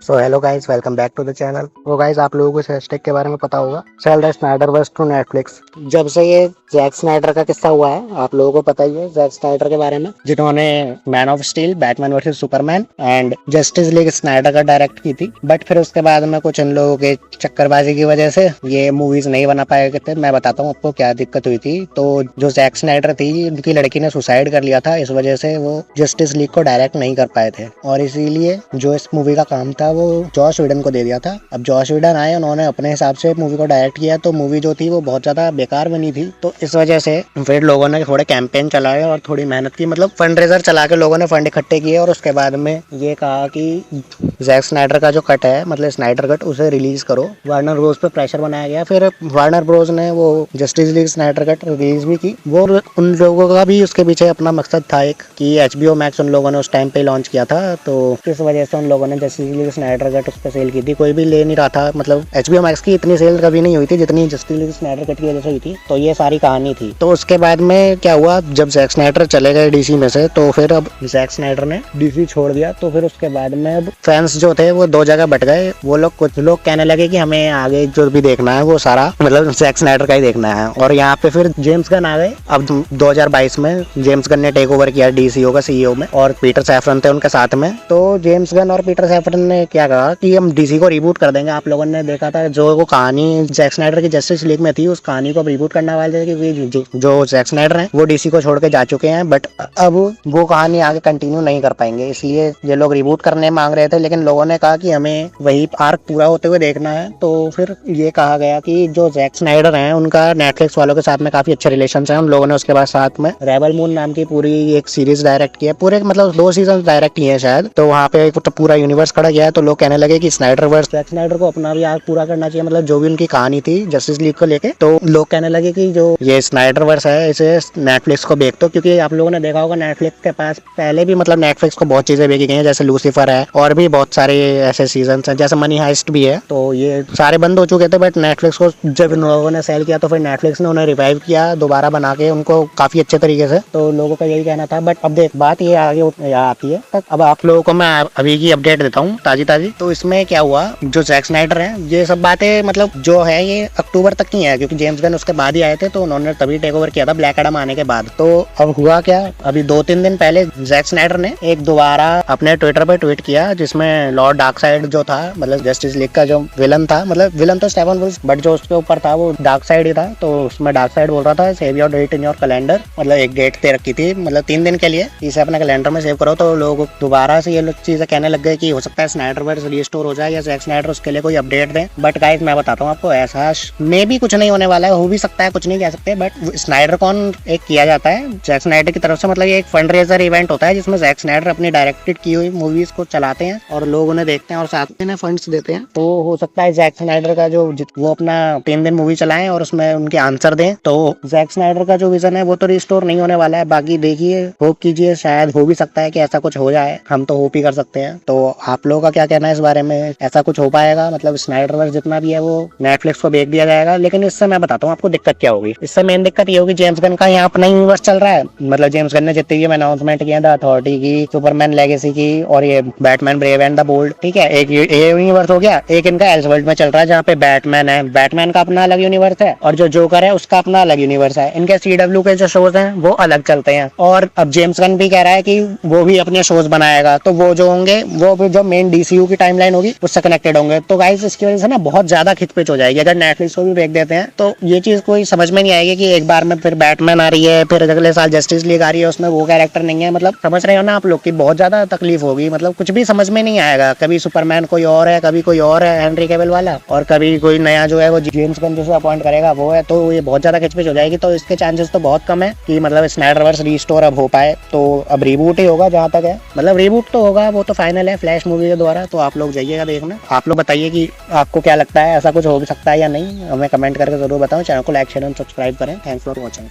So hello guys, welcome back to the channel. तो guys, आप लोगों को हैशटैग के बारे में पता होगा, sell the Snyderverse to Netflix. जब से ये जैक स्नाइडर का किस्सा हुआ है, आप लोगों को पता ही है जैक स्नाइडर के बारे में, जिन्होंने man of steel, Batman versus Superman and justice league Snyder का डायरेक्ट की थी। बट फिर उसके बाद में कुछ इन लोगों के चक्करबाजी की वजह से ये मूवीज नहीं बना पाए थे। मैं बताता हूँ आपको क्या दिक्कत हुई थी। तो जो जैक स्नाइडर थी, उनकी लड़की ने सुसाइड कर लिया था, इस वजह से वो जस्टिस लीग को डायरेक्ट नहीं कर पाए थे और इसीलिए जो इस मूवी का काम था वो जॉश व्हीडन को दे दिया था। अब जॉश व्हीडन आए, उन्होंने अपने हिसाब से मूवी को डायरेक्ट किया, तो मूवी जो थी वो बहुत ज्यादा बेकार बनी थी। तो इस वजह से फिर लोगों ने थोड़े कैंपेन चलाए और थोड़ी मेहनत की, मतलब फंड रेजर चला के लोगों ने फंड इकट्ठे किए और उसके बाद में ये कहा कि जैक स्नाइडर का जो कट है, मतलब स्नाइडर कट, उसे रिलीज करो। वार्नर ब्रोस पे प्रेशर बनाया गया। फिर वार्नर ब्रोस ने वो justice league Snyder cut release भी की। वो उन लोगों का भी उसके पीछे अपना मकसद था एक, कि HBO मैक्स उन लोगों ने उस टाइम पे लॉन्च किया था, तो इस वजह से उन लोगों ने जस्टिस लीग स्नाइडर कट उस पर सेल की थी। कोई भी ले नहीं रहा था, मतलब HBO मैक्स की इतनी सेल कभी नहीं हुई थी जितनी जस्टिस लीग स्नाइडर कट की वजह से हुई थी। तो ये सारी कहानी थी। तो उसके बाद में क्या हुआ, जब जैक स्नाइडर चले गए DC में से, तो फिर अब जैक स्नाइडर ने DC छोड़ दिया। तो फिर उसके बाद में अब फैंस जो थे वो दो जगह बट गए। वो लोग, कुछ लोग कहने लगे कि हमें आगे जो भी देखना है वो सारा मतलब जैक स्नाइडर का ही देखना है, और यहाँ पे फिर जेम्स गन आ गए। अब 2022 में जेम्स गन ने टेक ओवर किया DCO का CEO में, और पीटर सैफरन थे उनके साथ में। तो जेम्स गन और पीटर सैफरन ने क्या कहा कि हम DC को रिबूट कर देंगे। आप लोगों ने देखा था जो वो कहानी जैक स्नाइडर की जस्टिस लीग में थी, उस कहानी को रिबूट करने वाले थे, क्योंकि जो जैक स्नाइडर हैं वो DC को छोड़ के जा चुके हैं। बट अब वो कहानी आगे कंटिन्यू नहीं कर पाएंगे, इसलिए ये लोग रिबूट करने मांग रहे थे। लेकिन लोगों ने कहा कि हमें वही आर्क पूरा होते हुए देखना है। तो फिर ये कहा गया कि जो जैक स्नाइडर हैं उनका नेटफ्लिक्स वालों के साथ में काफी अच्छे रिलेशन हैं। उन लोगों ने उसके बाद साथ में रेबल मून नाम की पूरी एक सीरीज डायरेक्ट की है, पूरे मतलब 2 सीजन डायरेक्ट किए हैं शायद। तो वहाँ पे तो पूरा यूनिवर्स खड़ा गया है। तो लोग कहने लगे कि स्नाइडर वर्स, जैक स्नाइडर को अपना भी आर्क पूरा करना चाहिए, मतलब जो भी उनकी कहानी थी जस्टिस लीग को लेके। तो लोग कहने लगे कि जो ये स्नाइडर वर्स है इसे नेटफ्लिक्स को बेच दो, क्योंकि आप लोगों ने देखा होगा नेटफ्लिक्स के पास पहले भी, मतलब नेटफ्लिक्स को बहुत चीजें बेची गई हैं, जैसे लूसीफर है और भी बहुत सारे ऐसे सीजन हैं, जैसे मनी हाइस्ट भी है। तो ये सारे बंद हो चुके थे, बट नेटफ्लिक्स को जब इन लोगों ने सेल किया तो फिर नेटफ्लिक्स ने उन्हें रिवाइव किया दोबारा बना के उनको काफी अच्छे तरीके से। तो लोगों का यही कहना था। बट अब देख, बात ये आगे आती है। अब आप लोगों को मैं अभी की अपडेट देता हूँ ताजी ताजी। तो इसमें क्या हुआ, जो जैक स्नाइडर है, ये सब बातें मतलब जो है ये अक्टूबर तक की है, क्योंकि जेम्स गन उसके बाद ही आए थे, तो उन्होंने तभी टेक ओवर किया था ब्लैक एडम आने के बाद। तो अब हुआ क्या, अभी 2-3 दिन पहले जैक स्नाइडर ने एक दोबारा अपने ट्विटर पे ट्वीट किया, जिसमें लॉर्ड डार्कसाइड जो था, मतलब जस्टिस लीग का जो विलन था, मतलब विलन तो स्टेफन वुल्फ, बट जो उसके ऊपर था वो डार्कसाइड ही था। तो उसमें डार्कसाइड बोल रहा था save your date in your calendar, मतलब एक डेट दे रखी थी, मतलब 3 दिन के लिए, इसे अपने कैलेंडर में सेव करो। तो लोग दोबारा से ये लोग चीजें कहने लग गए कि हो सकता है स्नाइडरवर्स रिस्टोर हो जाए या जैक स्नाइडर उसके लिए कोई अपडेट दें। बट गाइस, मैं बताता हूँ आपको, ऐसा मे भी कुछ नहीं होने वाला है, हो भी सकता है, कुछ नहीं कह सकते। बट स्नाइडर कॉन एक किया जाता है जैक स्नाइडर की तरफ से, मतलब ये एक फंड रेजर इवेंट होता है जिसमें जैक स्नाइडर अपनी डायरेक्टेड की हुई मूवीज को चलाते हैं और लोग उन्हें देखते हैं और साथ में फंड्स देते हैं। तो हो सकता है जैक स्नाइडर का जो वो अपना 3 दिन मूवी चलाएं और उसमें उनके आंसर दें। तो जैक स्नाइडर का जो विजन है वो तो रिस्टोर नहीं होने वाला है। बाकी देखिए, होप कीजिए, शायद हो भी सकता है कि ऐसा कुछ हो जाए, हम तो होप ही कर सकते हैं। तो आप लोगों का क्या कहना है इस बारे में, ऐसा कुछ हो पाएगा, मतलब स्नाइडरवर्स जितना भी है वो नेटफ्लिक्स को बेच दिया जाएगा? लेकिन इससे मैं बताता हूँ आपको दिक्कत क्या होगी। इससे मेन दिक्कत ये होगी, जेम्स गन का यहाँ अपना यूनिवर्स चल रहा है, मतलब जेम्स गन ने जितनी भी अनाउंसमेंट किया था, अथॉरिटी की, सुपरमैन लेगेसी की, और ये Batman brave and the bold, ठीक है, एक ये यूनिवर्स हो गया। एक इनका एल्सवर्ल्ड में चल रहा है जहाँ पे बैटमैन है, बैटमैन का अपना अलग यूनिवर्स है, और जो जोकर है उसका अपना अलग यूनिवर्स है। इनके CW के जो शोज हैं वो अलग चलते हैं, और अब जेम्स गन भी कह रहा है कि वो भी अपने शोज बनाएगा। तो वो जो होंगे वो भी जो मेन DCU की टाइमलाइन होगी उससे कनेक्टेड होंगे। तो गाइस, इसकी वजह से ना बहुत ज्यादा खिचपिच हो जाएगी। अगर नेटफ्लिक्स को भी बेच देते हैं तो ये चीज कोई समझ में नहीं आएगी कि एक बार में फिर बैटमैन आ रही है, फिर अगले साल जस्टिस लीग आ रही है, उसमें वो कैरेक्टर नहीं है। मतलब समझ रहे हो ना आप लोग की बहुत ज्यादा तकलीफ होगी, मतलब कुछ भी समझ में नहीं आएगा। कभी सुपरमैन कोई और है, कभी कोई और है हेनरी कैविल वाला, और कभी कोई नया जो है वो जेम्स गन जिसे अपॉइंट करेगा वो है। तो ये बहुत ज्यादा खिचपिच हो जाएगी। तो इसके चांसेस तो बहुत कम है कि मतलब स्नाइडरवर्स रिस्टोर अब हो पाए। तो अब रिबूट ही होगा जहां तक है, मतलब रिबूट तो होगा, वो तो फाइनल है फ्लैश मूवी के द्वारा। तो आप लोग जाइएगा देखना। आप लोग बताइए कि आपको क्या लगता है, ऐसा कुछ हो सकता है या नहीं, हमें कमेंट करके जरूर बताओ। चैनल को लाइक शेयर एंड सब्सक्राइब करें। Thanks for watching.